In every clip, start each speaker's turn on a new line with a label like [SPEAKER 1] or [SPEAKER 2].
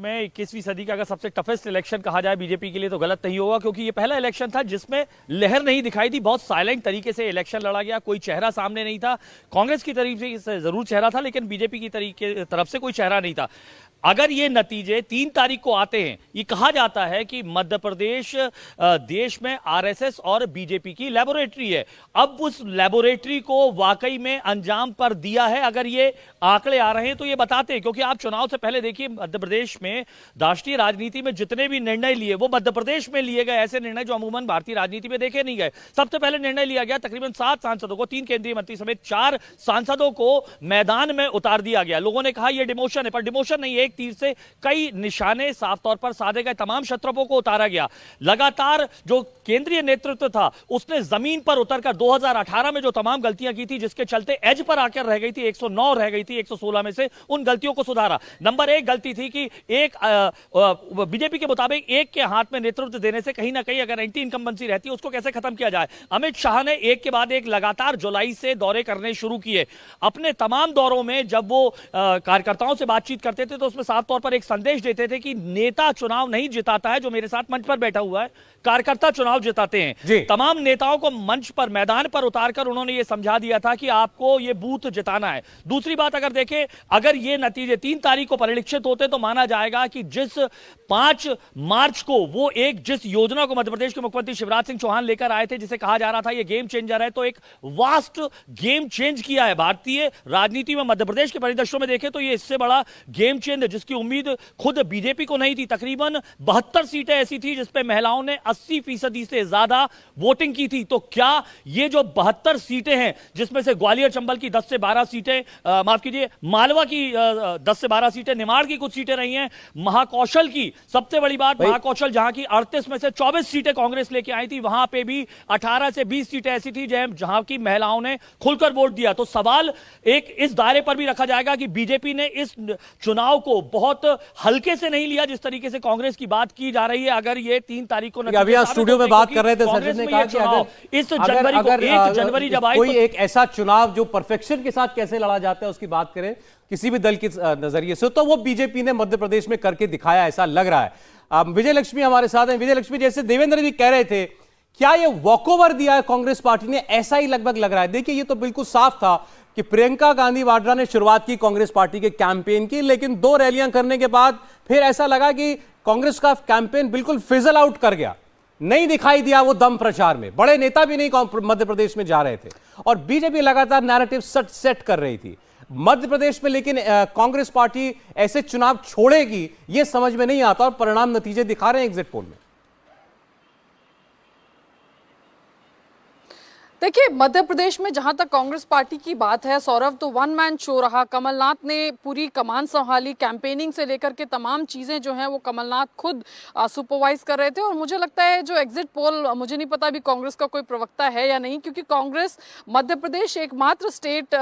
[SPEAKER 1] में 21वीं सदी का अगर सबसे टफेस्ट इलेक्शन कहा जाए बीजेपी के लिए तो गलत नहीं होगा, क्योंकि ये पहला इलेक्शन था जिसमें लहर नहीं दिखाई दी। बहुत साइलेंट तरीके से इलेक्शन लड़ा गया, कोई चेहरा सामने नहीं था। कांग्रेस की तरफ से जरूर चेहरा था, लेकिन बीजेपी की तरफ से कोई चेहरा नहीं था। अगर ये नतीजे 3 तारीख को आते हैं, ये कहा जाता है कि मध्य प्रदेश देश में आरएसएस और बीजेपी की लेबोरेटरी है। अब उस लेबोरेटरी को वाकई में अंजाम पर दिया है, अगर ये आंकड़े आ रहे हैं तो ये बताते हैं। क्योंकि आप चुनाव से पहले देखिए, मध्य प्रदेश में राष्ट्रीय राजनीति में जितने भी निर्णय लिए वो मध्य प्रदेश में लिए गए ऐसे निर्णय जो अमूमन भारतीय राजनीति में देखे नहीं गए। सबसे पहले निर्णय लिया गया, तकरीबन 7 सांसदों को, 3 केंद्रीय मंत्री समेत 4 सांसदों को मैदान में उतार दिया गया। लोगों ने कहा यह डिमोशन है, पर डिमोशन नहीं, एक तीर से कई निशाने साफ तौर पर साधे गए। तमाम क्षत्रपों को उतारा गया। लगातार जो केंद्रीय नेतृत्व था उसने जमीन पर उतरकर 2018 में जो तमाम गलतियां की थी, जिसके चलते एज पर आकर रह गई थी, 109 रह गई थी 116 में से, उन गलतियों को सुधारा। नंबर 1 गलती थी कि एक बीजेपी के मुताबिक एक के हाथ में नेतृत्व देने से कहीं ना कहीं अगर एंटी इनकम्बेंसी रहती है उसको कैसे खत्म किया जाए। अमित शाह ने एक के बाद एक लगातार जुलाई से दौरे करने शुरू किए। अपने तमाम दौरों में जब वो कार्यकर्ताओं से बातचीत करते थे तो उसमें साफ तौर पर एक संदेश देते थे कि नेता चुनाव नहीं जिताता है जो मेरे साथ मंच पर बैठा हुआ है, कार्यकर्ता चुनाव जिताते हैं। तमाम नेताओं को मंच पर, मैदान पर उतारकर उन्होंने यह समझा दिया था कि आपको यह बूथ जिताना है। दूसरी बात अगर देखें, अगर ये नतीजे 3 तारीख को परिलक्षित होते तो माना जाएगा कि जिस 5 मार्च को वो जिस योजना को मध्य प्रदेश के मुख्यमंत्री शिवराज सिंह चौहान लेकर आए थे, जिसे कहा जा रहा था ये गेम चेंजर है, तो एक वास्ट गेम चेंज किया है भारतीय राजनीति में। मध्य प्रदेश के परिदृश्यों में देखें तो ये इससे बड़ा गेम चेंज है जिसकी उम्मीद खुद बीजेपी को नहीं थी। तकरीबन 72 सीटें ऐसी थी जिसपे महिलाओं ने 80% से ज्यादा वोटिंग की थी। तो क्या ये जो 72 सीटें हैं, जिसमें से ग्वालियर चंबल की 10 से 12 सीटें, माफ कीजिए, मालवा की 10 से 12 सीटें, निमाड़ की कुछ सीटें रही हैं, महाकौशल की सबसे बड़ी बात, महाकौशल जहां की 38 में से 24 सीटें कांग्रेस लेके आई थी, वहां पे भी 18 से 20 सीटें ऐसी थी जहां की महिलाओं ने खुलकर वोट दिया। तो सवाल एक इस दायरे पर भी रखा जाएगा कि बीजेपी ने इस चुनाव को बहुत हल्के से नहीं लिया जिस तरीके से कांग्रेस की बात की जा रही है। अगर ये 3 तारीख को
[SPEAKER 2] अभी आप स्टूडियो में बात कर रहे थे, सचिन ने कहा कि अगर
[SPEAKER 1] इस जनवरी को 1 जनवरी जब आई,
[SPEAKER 2] कोई एक ऐसा चुनाव जो परफेक्शन के साथ कैसे लड़ा जाता है उसकी बात करें किसी भी दल के नजरिए से, तो वो बीजेपी ने मध्य प्रदेश में करके दिखाया, ऐसा लग रहा है। विजय लक्ष्मी हमारे साथ हैं। विजय लक्ष्मी, जैसे देवेंद्र भी कह रहे थे, क्या ये वॉकओवर दिया है कांग्रेस पार्टी ने, ऐसा ही लगभग लग रहा है। देखिए, ये तो बिल्कुल साफ था कि प्रियंका गांधी वाड्रा ने शुरुआत की कांग्रेस पार्टी के कैंपेन की, लेकिन 2 रैलियां करने के बाद फिर ऐसा लगा कि कांग्रेस का कैंपेन बिल्कुल फिजल आउट कर गया, नहीं दिखाई दिया वो दम प्रचार में। बड़े नेता भी नहीं मध्य प्रदेश में जा रहे थे और बीजेपी लगातार नैरेटिव सेट कर रही थी मध्य प्रदेश में। लेकिन कांग्रेस पार्टी ऐसे चुनाव छोड़ेगी ये समझ में नहीं आता और परिणाम, नतीजे दिखा रहे हैं एग्जिट पोल में।
[SPEAKER 3] देखिए, मध्य प्रदेश में जहां तक कांग्रेस पार्टी की बात है सौरभ, तो वन मैन शो रहा। कमलनाथ ने पूरी कमान संभाली, कैंपेनिंग से लेकर के तमाम चीजें जो हैं वो कमलनाथ खुद सुपरवाइज कर रहे थे। और मुझे लगता है जो एग्जिट पोल, मुझे नहीं पता अभी कांग्रेस का कोई प्रवक्ता है या नहीं, क्योंकि कांग्रेस मध्य प्रदेश एकमात्र स्टेट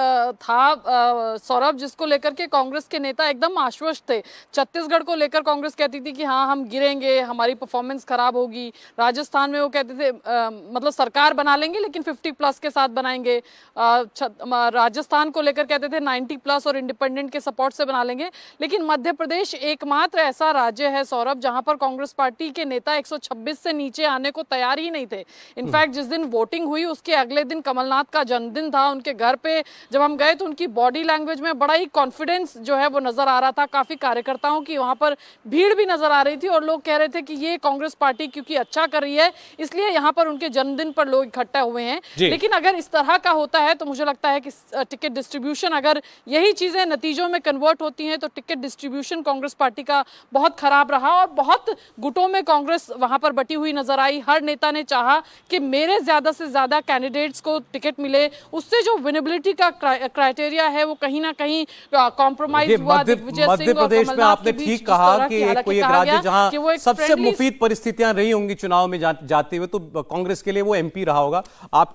[SPEAKER 3] था सौरभ जिसको लेकर के कांग्रेस के नेता एकदम आश्वस्त थे। छत्तीसगढ़ को लेकर कांग्रेस कहती थी कि हाँ हम गिरेंगे, हमारी परफॉर्मेंस खराब होगी। राजस्थान में वो कहते थे मतलब सरकार बना लेंगे लेकिन 50+ के साथ बनाएंगे। राजस्थान को लेकर कहते थे 90+ और इंडिपेंडेंट के सपोर्ट से बना लेंगे। लेकिन मध्य प्रदेश एकमात्र ऐसा राज्य है सौरभ जहां पर कांग्रेस पार्टी के नेता 126 से नीचे आने को तैयार ही नहीं थे। इनफैक्ट जिस दिन वोटिंग हुई उसके अगले दिन कमलनाथ का जन्मदिन था। उनके घर पे जब हम गए तो उनकी बॉडी लैंग्वेज में बड़ा ही कॉन्फिडेंस जो है वो नजर आ रहा था। काफी कार्यकर्ताओं की वहां पर भीड़ भी नजर आ रही थी और लोग कह रहे थे कि ये कांग्रेस पार्टी क्योंकि अच्छा कर रही है इसलिए यहाँ पर उनके जन्मदिन पर लोग इकट्ठा हुए हैं। लेकिन अगर इस तरह का होता है तो मुझे लगता है कि टिकट डिस्ट्रीब्यूशन, अगर यही चीजें नतीजों में कन्वर्ट होती हैं तो टिकट डिस्ट्रीब्यूशन कांग्रेस पार्टी का बहुत खराब रहा और बहुत गुटों में कांग्रेस वहां पर बटी हुई नजर आई। हर नेता ने चाहा कि मेरे ज्यादा से ज्यादा कैंडिडेट्स को टिकट मिले, उससे जो विनेबिलिटी का क्राइटेरिया है वो कहीं ना कहीं कॉम्प्रोमाइज हुआ।
[SPEAKER 2] मध्य प्रदेश में आपने ठीक कहा कि कोई एक राज्य जहां सबसे मुफीद परिस्थितियां रही होंगी चुनाव में जाते हुए, तो कांग्रेस के लिए वो एमपी रहा होगा।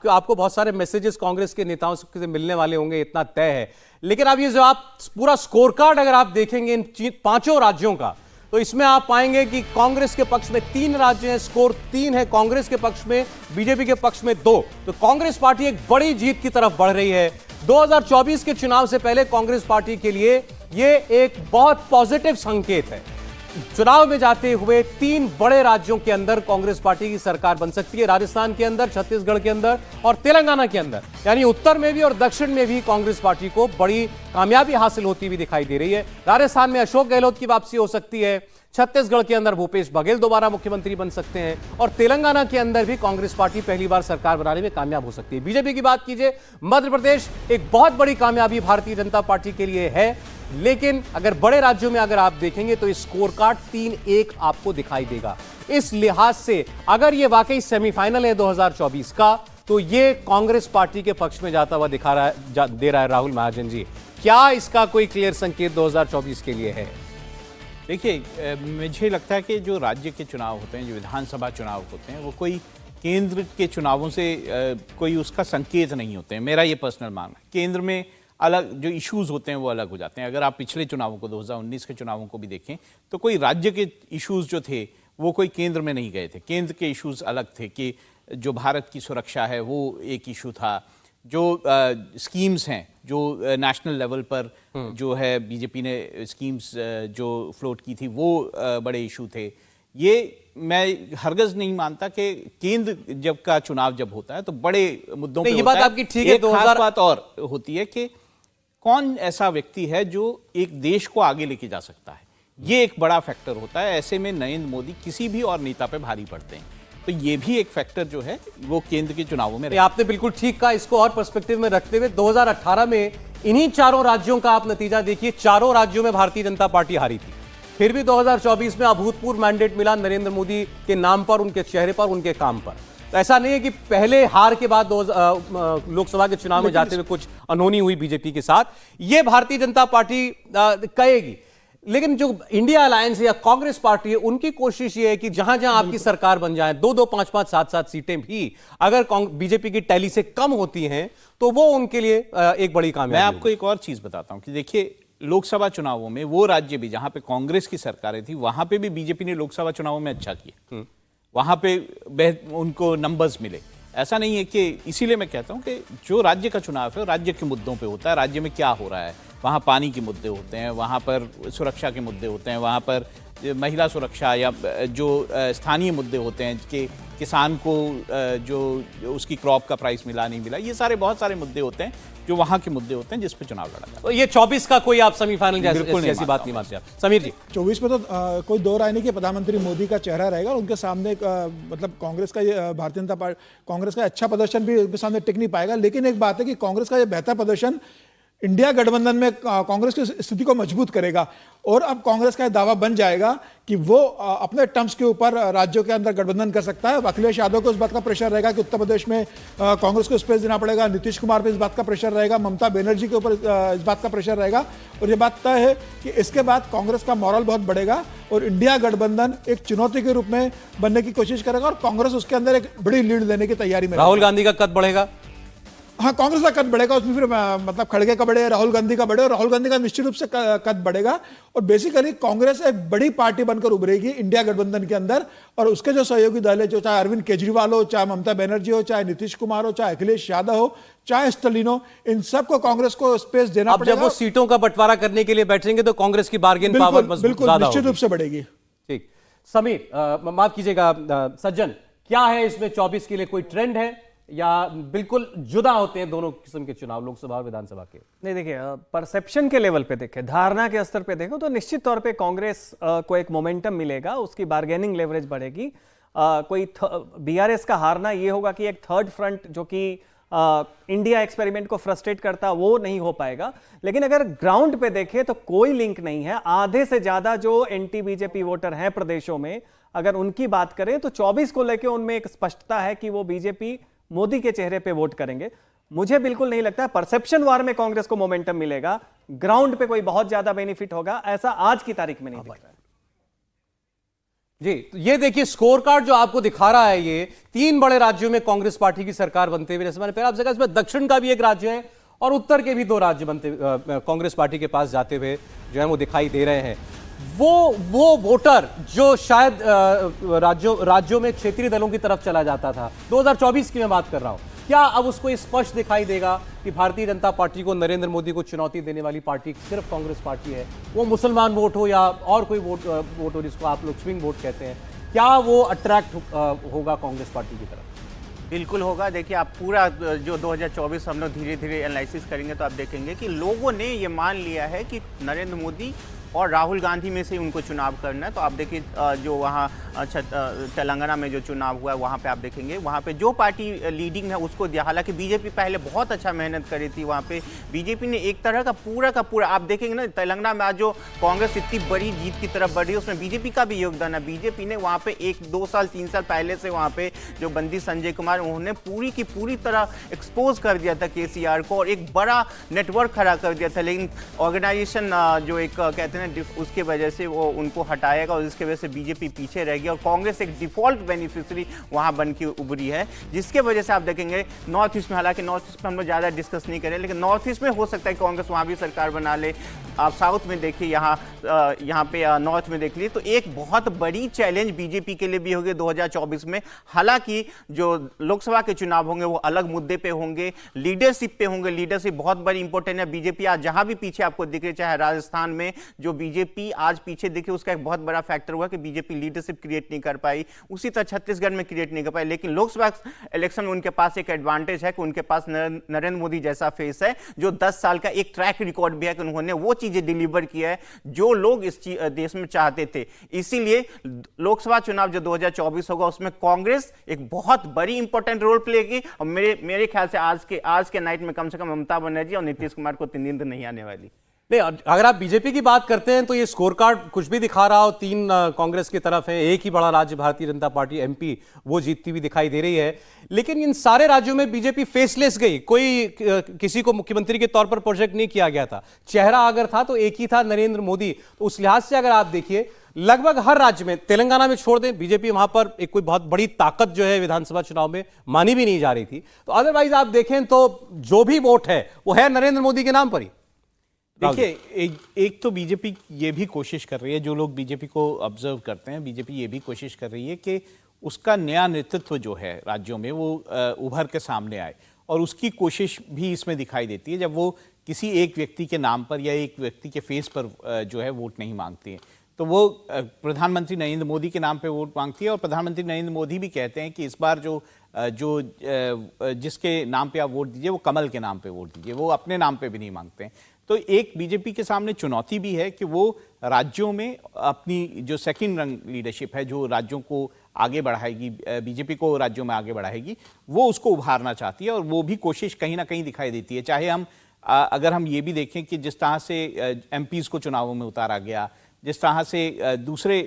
[SPEAKER 2] आपको बहुत सारे मैसेजेस कांग्रेस के नेताओं से मिलने वाले होंगे, इतना तय है। लेकिन अब ये जो आप पूरा स्कोर कार्ड अगर आप देखेंगे इन 5 राज्यों का, तो इसमें आप पाएंगे कि कांग्रेस के पक्ष में 3 राज्य हैं, स्कोर 3 है कांग्रेस के पक्ष में, बीजेपी के पक्ष में 2। तो कांग्रेस पार्टी एक बड़ी जीत की तरफ बढ़ रही है। 2024 के चुनाव से पहले कांग्रेस पार्टी के लिए ये एक बहुत पॉजिटिव संकेत है। चुनाव में जाते हुए 3 बड़े राज्यों के अंदर कांग्रेस पार्टी की सरकार बन सकती है, राजस्थान के अंदर, छत्तीसगढ़ के अंदर और तेलंगाना के अंदर। यानी उत्तर में भी और दक्षिण में भी कांग्रेस पार्टी को बड़ी कामयाबी हासिल होती हुई दिखाई दे रही है। राजस्थान में अशोक गहलोत की वापसी हो सकती है, छत्तीसगढ़ के अंदर भूपेश बघेल दोबारा मुख्यमंत्री बन सकते हैं और तेलंगाना के अंदर भी कांग्रेस पार्टी पहली बार सरकार बनाने में कामयाब हो सकती है। बीजेपी की बात कीजिए, मध्य प्रदेश एक बहुत बड़ी कामयाबी भारतीय जनता पार्टी के लिए है, लेकिन अगर बड़े राज्यों में अगर आप देखेंगे तो स्कोर कार्ड 3-1 आपको दिखाई देगा। इस लिहाज से अगर ये वाकई सेमीफाइनल है 2024 का, तो ये कांग्रेस पार्टी के पक्ष में जाता हुआ दे रहा है राहुल महाजन जी। क्या इसका कोई क्लियर संकेत 2024 के लिए है?
[SPEAKER 4] देखिए, मुझे लगता है कि जो राज्य के चुनाव होते हैं, जो विधानसभा चुनाव होते हैं, वो कोई केंद्र के चुनावों से कोई उसका संकेत नहीं होते हैं। मेरा ये पर्सनल मानना है। केंद्र में अलग जो इश्यूज होते हैं वो अलग हो जाते हैं। अगर आप पिछले चुनावों को 2019 के चुनावों को भी देखें तो कोई राज्य के इश्यूज जो थे वो कोई केंद्र में नहीं गए थे। केंद्र के इश्यूज अलग थे कि जो भारत की सुरक्षा है वो एक इशू था, जो स्कीम्स हैं जो नेशनल लेवल पर जो है बीजेपी ने स्कीम्स जो फ्लोट की थी वो बड़े इशू थे। ये मैं हरगज नहीं मानता कि केंद्र जब जब होता है तो बड़े मुद्दों पे
[SPEAKER 2] ये
[SPEAKER 4] होता
[SPEAKER 2] बात
[SPEAKER 4] है।
[SPEAKER 2] आपकी ठीक है।
[SPEAKER 4] एक खास बात और होती है कि कौन ऐसा व्यक्ति है जो एक देश को आगे लेके जा सकता है, ये एक बड़ा फैक्टर होता है। ऐसे में नरेंद्र मोदी किसी भी और नेता पे भारी पड़ते हैं, तो ये भी एक फैक्टर जो है वो केंद्र के चुनावों में
[SPEAKER 2] आपने बिल्कुल ठीक कहा। इसको और पर्सपेक्टिव में रखते हुए 2018 में इन्हीं चारों राज्यों का आप नतीजा देखिए, चारों राज्यों में भारतीय जनता पार्टी हारी थी, फिर भी 2024 में अभूतपूर्व मैंडेट मिला नरेंद्र मोदी के नाम पर, उनके चेहरे पर, उनके काम पर। तो ऐसा नहीं है कि पहले हार के बाद लोकसभा के चुनाव में जाते हुए कुछ अनहोनी हुई बीजेपी के साथ, ये भारतीय जनता पार्टी कहेगी। लेकिन जो इंडिया अलायंस या कांग्रेस पार्टी है, उनकी कोशिश ये है कि जहां जहां आपकी सरकार बन जाए, 2-2, 5-5, 7-7 सीटें भी अगर बीजेपी की टैली से कम होती हैं तो वो उनके लिए एक बड़ी कामयाबी।
[SPEAKER 4] मैं आपको एक और चीज बताता हूं कि देखिए, लोकसभा चुनावों में वो राज्य भी जहां पे कांग्रेस की सरकारें थी, वहां पे भी बीजेपी ने लोकसभा चुनावों में अच्छा किया, वहां पे उनको नंबर्स मिले। ऐसा नहीं है कि, इसीलिए मैं कहता हूं कि जो राज्य का चुनाव है राज्य के मुद्दों पे होता है, राज्य में क्या हो रहा है, वहाँ पानी के मुद्दे होते हैं, वहाँ पर सुरक्षा के मुद्दे होते हैं, वहाँ पर महिला सुरक्षा या जो स्थानीय मुद्दे होते हैं कि किसान को जो उसकी क्रॉप का प्राइस मिला नहीं मिला, ये सारे बहुत सारे मुद्दे होते हैं जो वहाँ के मुद्दे होते हैं जिस पे चुनाव लड़ा जाता है।
[SPEAKER 2] तो ये 24 का कोई आप सेमीफाइनल जैसी बात नहीं मानते आप? समीर जी,
[SPEAKER 5] 24 में तो कोई दो राय नहीं कि प्रधानमंत्री मोदी का चेहरा रहेगा और उनके सामने मतलब कांग्रेस का ये भारतीय जनता पार्टी कांग्रेस का अच्छा प्रदर्शन भी उनके सामने टिक नहीं पाएगा। लेकिन एक बात है कि कांग्रेस का ये बेहतर प्रदर्शन इंडिया गठबंधन में कांग्रेस की स्थिति को मजबूत करेगा और अब कांग्रेस का दावा बन जाएगा कि वो अपने टर्म्स के ऊपर राज्यों के अंदर गठबंधन कर सकता है। अखिलेश यादव को इस बात का प्रेशर रहेगा कि उत्तर प्रदेश में कांग्रेस को स्पेस देना पड़ेगा, नीतीश कुमार पे इस बात का प्रेशर रहेगा, ममता बनर्जी के ऊपर इस बात का प्रेशर रहेगा और ये बात तय है कि इसके बाद कांग्रेस का मॉरल बहुत बढ़ेगा और इंडिया गठबंधन एक चुनौती के रूप में बनने की कोशिश करेगा और कांग्रेस उसके अंदर एक बड़ी लीड लेने की तैयारी में।
[SPEAKER 2] राहुल गांधी का कद बढ़ेगा?
[SPEAKER 5] हाँ, कांग्रेस का कद बढ़ेगा, उसमें फिर मतलब खड़गे का बढ़े, राहुल गांधी का बढ़े और राहुल गांधी का निश्चित रूप से कद बढ़ेगा और बेसिकली कांग्रेस एक बड़ी पार्टी बनकर उभरेगी इंडिया गठबंधन के अंदर और उसके जो सहयोगी दल है, जो चाहे अरविंद केजरीवाल हो, चाहे ममता बनर्जी हो, चाहे नीतीश कुमार हो, चाहे अखिलेश यादव हो, चाहे स्टालिन हो, इन सबको कांग्रेस को स्पेस देना पड़ेगा।
[SPEAKER 2] जब वो सीटों का बंटवारा करने के लिए बैठेंगे तो कांग्रेस की बार्गेन पावर
[SPEAKER 5] बिल्कुल निश्चित रूप से बढ़ेगी।
[SPEAKER 2] ठीक, समीर माफ कीजिएगा, सज्जन, क्या है इसमें 24 के लिए कोई ट्रेंड है या बिल्कुल जुदा होते हैं दोनों किस्म के चुनाव, लोकसभा और विधानसभा के?
[SPEAKER 6] नहीं, देखिए, परसेप्शन के लेवल पे देखें, धारणा के स्तर पे देखो तो निश्चित तौर पे कांग्रेस को एक मोमेंटम मिलेगा, उसकी बार्गेनिंग लेवरेज बढ़ेगी। कोई बीआरएस का हारना ये होगा कि एक थर्ड फ्रंट जो कि इंडिया एक्सपेरिमेंट को फ्रस्ट्रेट करता, वो नहीं हो पाएगा। लेकिन अगर ग्राउंड पे देखें तो कोई लिंक नहीं है। आधे से ज्यादा जो एंटी बीजेपी वोटर हैं प्रदेशों में, अगर उनकी बात करें तो 24 को लेकर उनमें एक स्पष्टता है कि वो बीजेपी मोदी के चेहरे पे वोट करेंगे। मुझे बिल्कुल नहीं लगता है परसेप्शन वार में कांग्रेस को मोमेंटम मिलेगा, ग्राउंड पे कोई बहुत ज्यादा बेनिफिट होगा, ऐसा आज की तारीख में नहीं दिख रहा है।
[SPEAKER 2] जी, तो ये देखिए स्कोर कार्ड जो आपको दिखा रहा है, ये 3 बड़े राज्यों में कांग्रेस पार्टी की सरकार बनते हुए, जैसे मैंने पहले आपसे कहा, इसमें दक्षिण का भी एक राज्य है और उत्तर के भी 2 राज्य बनते कांग्रेस पार्टी के पास जाते हुए जो है वो दिखाई दे रहे हैं। वो वोटर जो शायद राज्यों में क्षेत्रीय दलों की तरफ चला जाता था, 2024 की मैं बात कर रहा हूं, क्या अब उसको स्पष्ट दिखाई देगा कि भारतीय जनता पार्टी को, नरेंद्र मोदी को चुनौती देने वाली पार्टी सिर्फ कांग्रेस पार्टी है? वो मुसलमान वोट हो या और कोई वोट हो जिसको आप लोग स्विंग वोट कहते हैं, क्या वो अट्रैक्ट होगा कांग्रेस पार्टी की तरफ?
[SPEAKER 7] बिल्कुल होगा। देखिए, आप पूरा जो 2024 हम लोग धीरे धीरे एनालिसिस करेंगे तो आप देखेंगे कि लोगों ने ये मान लिया है कि नरेंद्र मोदी और राहुल गांधी में से उनको चुनाव करना है। तो आप देखिए, जो वहाँ तेलंगाना में जो चुनाव हुआ है वहाँ पे आप देखेंगे, वहाँ पे जो पार्टी लीडिंग है उसको दिया। हालांकि बीजेपी पहले बहुत अच्छा मेहनत करी थी, वहाँ पे बीजेपी ने एक तरह का पूरा आप देखेंगे ना, तेलंगाना में आज जो कांग्रेस इतनी बड़ी जीत की तरफ बढ़ी है उसमें बीजेपी का भी योगदान है। बीजेपी ने वहाँ पे 1-2 साल 3 साल पहले से वहाँ पे जो बंदी संजय कुमार, उन्होंने पूरी की पूरी तरह एक्सपोज कर दिया था केसीआर को और एक बड़ा नेटवर्क खड़ा कर दिया था। लेकिन ऑर्गेनाइजेशन जो एक कहते हैं ना, उसके वजह से वो उनको हटाएगा और इसके वजह से बीजेपी पीछे रहेगी और कांग्रेस एक डिफॉल्ट बेनिफिशियरी वहां बन के उभरी है, जिसके वजह से आप देखेंगे नॉर्थ ईस्ट में, हालांकि नॉर्थ ईस्ट में हम लोग ज़्यादा डिस्कस नहीं करें, लेकिन नॉर्थ ईस्ट में हो सकता है कांग्रेस वहां भी सरकार बना ले। आप साउथ में देखिए, यहाँ पे नॉर्थ में देख लीजिए, तो एक बहुत बड़ी चैलेंज बीजेपी के लिए भी होगी 2024 में। हालांकि जो लोकसभा के चुनाव होंगे वो अलग मुद्दे पे होंगे, लीडरशिप पे होंगे। लीडरशिप बहुत बड़ी इंपॉर्टेंट है। बीजेपी आज जहां भी पीछे आपको दिख रही, चाहे राजस्थान में जो बीजेपी आज पीछे दिखे, उसका एक बहुत बड़ा फैक्टर हुआ कि बीजेपी लीडरशिप क्रिएट नहीं कर पाई। उसी तरह छत्तीसगढ़ में क्रिएट नहीं कर पाई। लेकिन लोकसभा इलेक्शन में उनके पास एक एडवांटेज है कि उनके पास नरेंद्र मोदी जैसा फेस है, जो 10 साल का एक ट्रैक रिकॉर्ड भी है कि उन्होंने वो चीजें डिलीवर किया है जो लोग इस देश में चाहते थे। इसीलिए लोकसभा चुनाव जो 2024 होगा उसमें कांग्रेस एक बहुत बड़ी इंपॉर्टेंट रोल प्ले की। और मेरे ख्याल से आज के नाइट में कम से कम ममता बनर्जी और नीतीश कुमार को नींद नहीं आने वाली।
[SPEAKER 2] नहीं, अगर आप बीजेपी की बात करते हैं तो ये स्कोर कार्ड कुछ भी दिखा रहा हो, 3 कांग्रेस की तरफ है, एक ही बड़ा राज्य भारतीय जनता पार्टी एमपी वो जीतती हुई दिखाई दे रही है। लेकिन इन सारे राज्यों में बीजेपी फेसलेस गई, कोई किसी को मुख्यमंत्री के तौर पर प्रोजेक्ट नहीं किया गया था। चेहरा अगर था तो एक ही था, नरेंद्र मोदी। तो उस लिहाज से अगर आप देखिए, लगभग हर राज्य में, तेलंगाना में छोड़ दें, बीजेपी वहां पर एक कोई बहुत बड़ी ताकत जो है विधानसभा चुनाव में मानी भी नहीं जा रही थी। तो अदरवाइज आप देखें तो जो भी वोट है वो है नरेंद्र मोदी के नाम पर ही।
[SPEAKER 4] देखिए, एक तो बीजेपी ये भी कोशिश कर रही है, जो लोग बीजेपी को ऑब्जर्व करते हैं, बीजेपी ये भी कोशिश कर रही है कि उसका नया नेतृत्व जो है राज्यों में वो उभर के सामने आए। और उसकी कोशिश भी इसमें दिखाई देती है जब वो किसी एक व्यक्ति के नाम पर या एक व्यक्ति के फेस पर जो है वोट नहीं मांगती है। तो वो प्रधानमंत्री नरेंद्र मोदी के नाम पे वोट मांगती है और प्रधानमंत्री नरेंद्र मोदी भी कहते हैं कि इस बार जो जिसके नाम पे आप वोट दीजिए वो कमल के नाम पे वोट दीजिए, वो अपने नाम पे भी नहीं मांगते हैं। तो एक बीजेपी के सामने चुनौती भी है कि वो राज्यों में अपनी जो सेकंड रंग लीडरशिप है, जो राज्यों को आगे बढ़ाएगी, बीजेपी को राज्यों में आगे बढ़ाएगी, वो उसको उभारना चाहती है और वो भी कोशिश कहीं ना कहीं दिखाई देती है। चाहे अगर हम ये भी देखें कि जिस तरह से एमपीज को चुनावों में उतारा गया, जिस तरह से दूसरे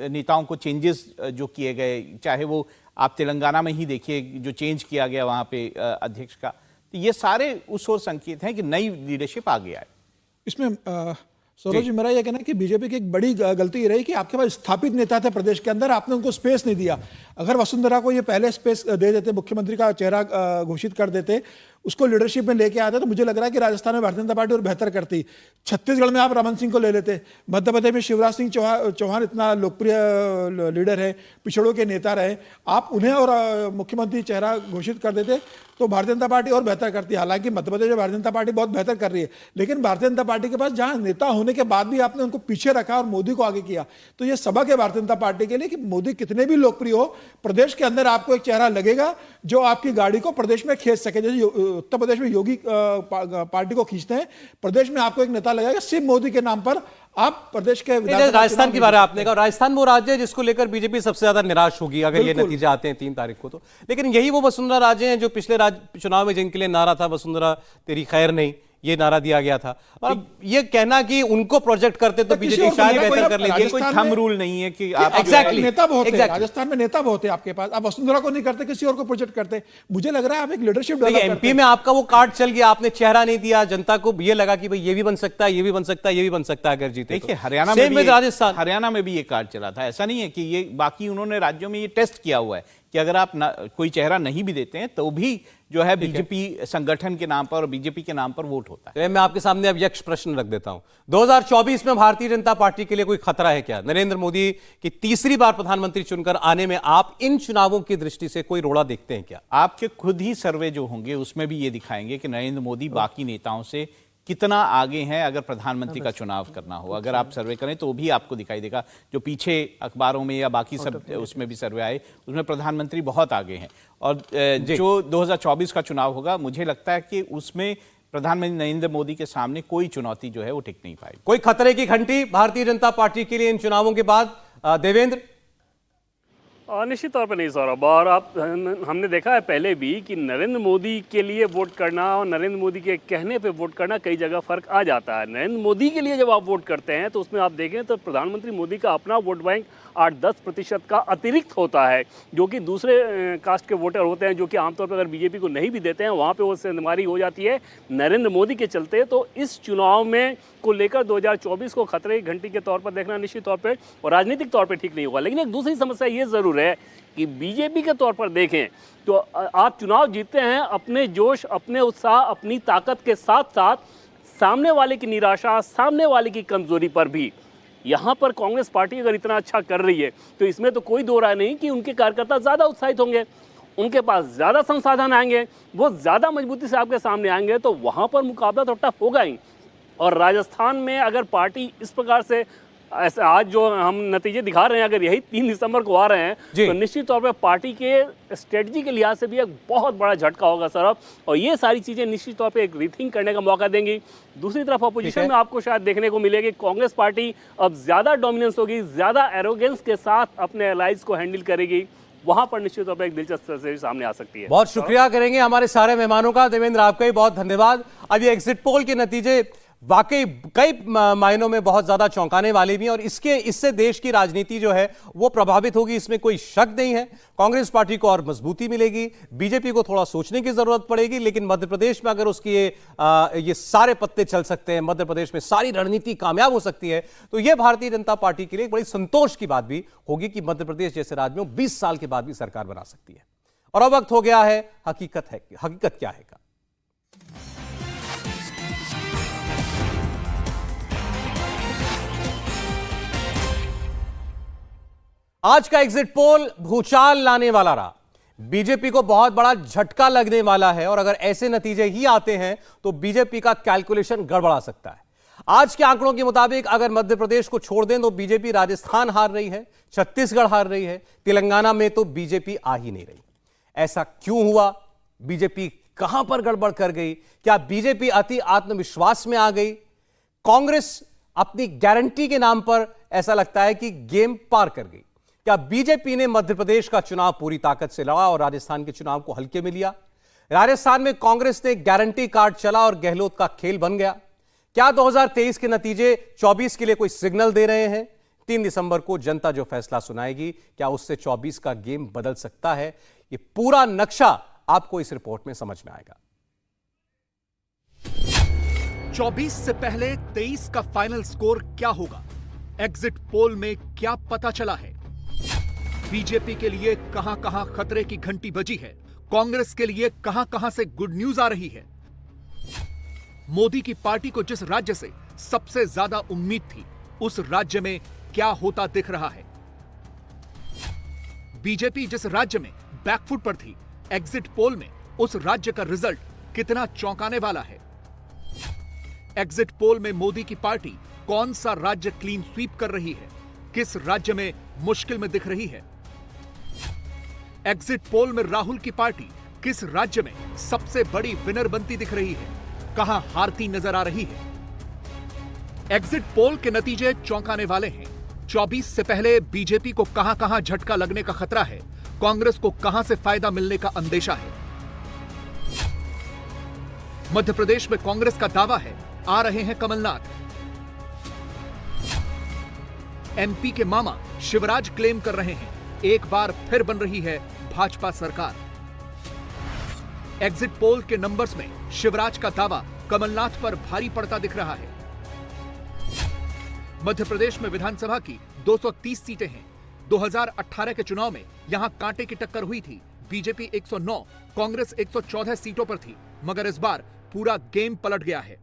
[SPEAKER 4] नेताओं को चेंजेस जो किए गए, चाहे वो आप तेलंगाना में ही देखिए जो चेंज किया गया वहाँ पे अध्यक्ष का, तो ये सारे उस ओर संकेत हैं कि नई लीडरशिप आ गया है।
[SPEAKER 5] इसमें सौरभ जी, मेरा यह कहना है कि बीजेपी की एक बड़ी गलती ये रही कि आपके पास स्थापित नेता थे प्रदेश के अंदर, आपने उनको स्पेस नहीं दिया। अगर वसुंधरा को ये पहले स्पेस दे देते, मुख्यमंत्री का चेहरा घोषित कर देते, उसको लीडरशिप में लेके आते, तो मुझे लग रहा है कि राजस्थान में भारतीय जनता पार्टी और बेहतर करती। छत्तीसगढ़ में आप रमन सिंह को ले लेते, मध्य प्रदेश में शिवराज सिंह चौहान इतना लोकप्रिय लीडर है, पिछड़ों के नेता रहे, आप उन्हें और मुख्यमंत्री चेहरा घोषित कर देते तो भारतीय जनता पार्टी और बेहतर करती है। हालांकि मध्य प्रदेश में भारतीय जनता पार्टी बहुत बेहतर कर रही है, लेकिन भारतीय जनता पार्टी के पास जहां नेता होने के बाद भी आपने उनको पीछे रखा और मोदी को आगे किया, तो ये सबक है भारतीय जनता पार्टी के लिए कि मोदी कितने भी लोकप्रिय हो, प्रदेश के अंदर आपको एक चेहरा लगेगा जो आपकी गाड़ी को प्रदेश में खींच सके। जैसे उत्तर प्रदेश में योगी पार्टी को खींचते हैं, प्रदेश में आपको एक नेता लगेगा सिर्फ मोदी के नाम पर। आप प्रदेश के
[SPEAKER 2] राजस्थान की बात आपने कहा, राजस्थान वो राज्य है जिसको लेकर बीजेपी सबसे ज्यादा निराश होगी अगर ये नतीजे आते हैं 3 तारीख को तो। लेकिन यही वो वसुंधरा राज्य हैं जो पिछले चुनाव में जिनके लिए नारा था वसुंधरा तेरी खैर नहीं, ये नारा दिया गया था। और ये कहना कि उनको प्रोजेक्ट करते तो बीजेपी शायद बेहतर कर लेती।
[SPEAKER 4] कोई थंब रूल नहीं है कि आप
[SPEAKER 2] एग्जैक्टली
[SPEAKER 5] नेता बहुत है राजस्थान में, नेता बहुत है आपके पास, आप वसुंधरा को नहीं करते, किसी और को प्रोजेक्ट करते। मुझे लग रहा है आप एक लीडरशिप
[SPEAKER 2] एमपी में आपका वो कार्ड चल गया, आपने चेहरा नहीं दिया, जनता को ये लगा कि भाई ये भी बन सकता है, ये भी बन सकता है, ये भी बन सकता है अगर जीते।
[SPEAKER 4] देखिए, हरियाणा में भी ये कार्ड चला था। ऐसा नहीं है कि ये बाकी उन्होंने राज्यों में ये टेस्ट किया हुआ है कि अगर आप कोई चेहरा नहीं भी देते हैं तो भी जो है बीजेपी संगठन के नाम पर और बीजेपी के नाम पर वोट होता है।
[SPEAKER 2] मैं आपके सामने अब यक्ष प्रश्न रख देता हूं। 2024 में भारतीय जनता पार्टी के लिए कोई खतरा है क्या? नरेंद्र मोदी की तीसरी बार प्रधानमंत्री चुनकर आने में आप इन चुनावों की दृष्टि से कोई रोड़ा देखते हैं क्या?
[SPEAKER 4] आपके खुद ही सर्वे जो होंगे उसमें भी ये दिखाएंगे कि नरेंद्र मोदी बाकी नेताओं से कितना आगे हैं अगर प्रधानमंत्री का चुनाव करना हो। अगर आप सर्वे करें तो भी आपको दिखाई देगा, जो पीछे अखबारों में या बाकी सब उसमें भी सर्वे आए उसमें प्रधानमंत्री बहुत आगे हैं। और जो 2024 का चुनाव होगा, मुझे लगता है कि उसमें प्रधानमंत्री नरेंद्र मोदी के सामने कोई चुनौती जो है वो टिक नहीं पाएगी।
[SPEAKER 2] कोई खतरे की घंटी भारतीय जनता पार्टी के लिए इन चुनावों के बाद? देवेंद्र?
[SPEAKER 8] निश्चित तौर पर नहीं सौरभ, और आप हमने देखा है पहले भी कि नरेंद्र मोदी के लिए वोट करना और नरेंद्र मोदी के कहने पे वोट करना कई जगह फ़र्क आ जाता है। नरेंद्र मोदी के लिए जब आप वोट करते हैं तो उसमें आप देखें तो प्रधानमंत्री मोदी का अपना वोट बैंक 8-10% का अतिरिक्त होता है, जो कि दूसरे कास्ट के वोटर होते हैं, जो कि आमतौर पर अगर बीजेपी को नहीं भी देते हैं वहाँ पर वो सेंधमारी हो जाती है नरेंद्र मोदी के चलते। तो इस चुनाव में को लेकर 2024 को खतरे की घंटी के तौर पर देखना निश्चित तौर पर और राजनीतिक तौर पर ठीक नहीं होगा। लेकिन एक दूसरी समस्या ये ज़रूर है कि बीजेपी के तौर पर देखें तो आप चुनाव जीतते हैं अपने जोश, अपने उत्साह, अपनी ताकत के साथ साथ सामने वाले की निराशा, सामने वाले की कमजोरी पर भी। यहाँ पर कांग्रेस पार्टी अगर इतना अच्छा कर रही है तो इसमें तो कोई दो राय नहीं कि उनके कार्यकर्ता ज़्यादा उत्साहित होंगे, उनके पास ज़्यादा संसाधन आएंगे, वो ज़्यादा मजबूती से आपके सामने आएंगे, तो वहाँ पर मुकाबला तो टफ होगा ही। और राजस्थान में अगर पार्टी इस प्रकार से ऐसे आज जो हम नतीजे दिखा रहे हैं, अगर यही 3 दिसंबर को आ रहे हैं तो निश्चित तौर पर पार्टी के स्ट्रेटजी के लिहाज से भी एक बहुत बड़ा झटका होगा सौरभ, और ये सारी चीज़ें निश्चित तौर पे एक रीथिंक करने का मौका देंगी। दूसरी तरफ अपोजिशन में आपको शायद देखने को मिलेगी कांग्रेस पार्टी अब ज़्यादा डोमिनेंस होगी, ज़्यादा एरोगेंस के साथ अपने एलाइज को हैंडल करेगी, वहां पर निश्चित तौर पर एक दिलचस्प तस्वीर सामने आ सकती है।
[SPEAKER 2] बहुत शुक्रिया करेंगे हमारे सारे मेहमानों का। देवेंद्र, आपका भी बहुत धन्यवाद। अब ये एग्जिट पोल के नतीजे वाकई कई मायनों में बहुत ज्यादा चौंकाने वाले भी हैं और इससे देश की राजनीति जो है वो प्रभावित होगी, इसमें कोई शक नहीं है। कांग्रेस पार्टी को और मजबूती मिलेगी, बीजेपी को थोड़ा सोचने की जरूरत पड़ेगी, लेकिन मध्य प्रदेश में अगर उसकी ये सारे पत्ते चल सकते हैं, मध्य प्रदेश में सारी रणनीति कामयाब हो सकती है, तो यह भारतीय जनता पार्टी के लिए बड़ी संतोष की बात भी होगी कि मध्य प्रदेश जैसे राज्य में 20 साल के बाद भी सरकार बना सकती है। और अब वक्त हो गया है हकीकत क्या है का। आज का एग्जिट पोल भूचाल लाने वाला रहा। बीजेपी को बहुत बड़ा झटका लगने वाला है और अगर ऐसे नतीजे ही आते हैं तो बीजेपी का कैलकुलेशन गड़बड़ा सकता है। आज के आंकड़ों के मुताबिक अगर मध्य प्रदेश को छोड़ दें तो बीजेपी राजस्थान हार रही है, छत्तीसगढ़ हार रही है, तेलंगाना में तो बीजेपी आ ही नहीं रही। ऐसा क्यों हुआ? बीजेपी कहां पर गड़बड़ कर गई? क्या बीजेपी अति आत्मविश्वास में आ गई? कांग्रेस अपनी गारंटी के नाम पर ऐसा लगता है कि गेम पार कर गई। क्या बीजेपी ने मध्य प्रदेश का चुनाव पूरी ताकत से लड़ा और राजस्थान के चुनाव को हल्के में लिया? राजस्थान में कांग्रेस ने गारंटी कार्ड चला और गहलोत का खेल बन गया। क्या 2023 के नतीजे 24 के लिए कोई सिग्नल दे रहे हैं? 3 दिसंबर को जनता जो फैसला सुनाएगी, क्या उससे 24 का गेम बदल सकता है? ये पूरा नक्शा आपको इस रिपोर्ट में समझ में आएगा।
[SPEAKER 9] 24 से पहले 23 का फाइनल स्कोर क्या होगा? एग्जिट पोल में क्या पता चला है? बीजेपी के लिए कहां कहां खतरे की घंटी बजी है? कांग्रेस के लिए कहां कहां से गुड न्यूज आ रही है? मोदी की पार्टी को जिस राज्य से सबसे ज्यादा उम्मीद थी, उस राज्य में क्या होता दिख रहा है? बीजेपी जिस राज्य में बैकफुट पर थी, एग्जिट पोल में उस राज्य का रिजल्ट कितना चौंकाने वाला है? एग्जिट पोल में मोदी की पार्टी कौन सा राज्य क्लीन स्वीप कर रही है? किस राज्य में मुश्किल में दिख रही है? एग्जिट पोल में राहुल की पार्टी किस राज्य में सबसे बड़ी विनर बनती दिख रही है? कहां हारती नजर आ रही है? एग्जिट पोल के नतीजे चौंकाने वाले हैं। 24 से पहले बीजेपी को कहां कहां झटका लगने का खतरा है, कांग्रेस को कहां से फायदा मिलने का अंदेशा है। मध्य प्रदेश में कांग्रेस का दावा है, आ रहे हैं कमलनाथ। एमपी के मामा शिवराज क्लेम कर रहे हैं, एक बार फिर बन रही है भाजपा सरकार। एग्जिट पोल के नंबर्स में शिवराज का दावा कमलनाथ पर भारी पड़ता दिख रहा है। मध्य प्रदेश में विधानसभा की 230 सीटें हैं। 2018 के चुनाव में यहां कांटे की टक्कर हुई थी, बीजेपी 109, कांग्रेस 114 सीटों पर थी, मगर इस बार पूरा गेम पलट गया है।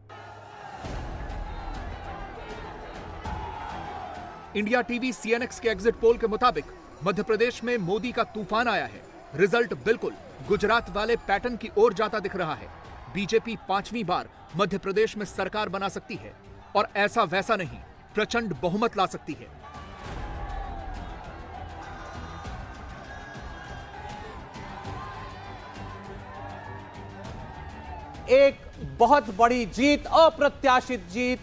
[SPEAKER 9] इंडिया टीवी सीएनएक्स के एग्जिट पोल के मुताबिक मध्य प्रदेश में मोदी का तूफान आया है। रिजल्ट बिल्कुल गुजरात वाले पैटर्न की ओर जाता दिख रहा है। बीजेपी 5वीं बार मध्य प्रदेश में सरकार बना सकती है और ऐसा वैसा नहीं, प्रचंड बहुमत ला सकती है।
[SPEAKER 2] एक बहुत बड़ी जीत, अप्रत्याशित जीत,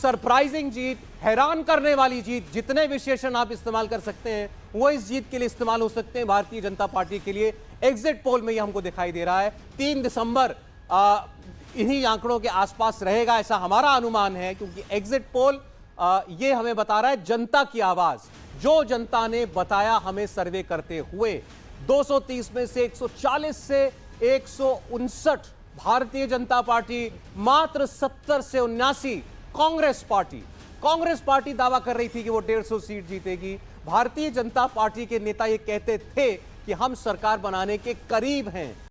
[SPEAKER 2] सरप्राइजिंग जीत, हैरान करने वाली जीत, जितने विशेषण आप इस्तेमाल कर सकते हैं वो इस जीत के लिए इस्तेमाल हो सकते हैं भारतीय जनता पार्टी के लिए। एग्जिट पोल में ये हमको दिखाई दे रहा है 3 दिसंबर इन्हीं आंकड़ों के आसपास रहेगा, ऐसा हमारा अनुमान है, क्योंकि एग्जिट पोल ये हमें बता रहा है जनता की आवाज, जो जनता ने बताया हमें सर्वे करते हुए। 230 में से 140 से 159 भारतीय जनता पार्टी, मात्र 70 से 79 कांग्रेस पार्टी दावा कर रही थी कि वो 150 सीट जीतेगी। भारतीय जनता पार्टी के नेता ये कहते थे कि हम सरकार बनाने के करीब हैं।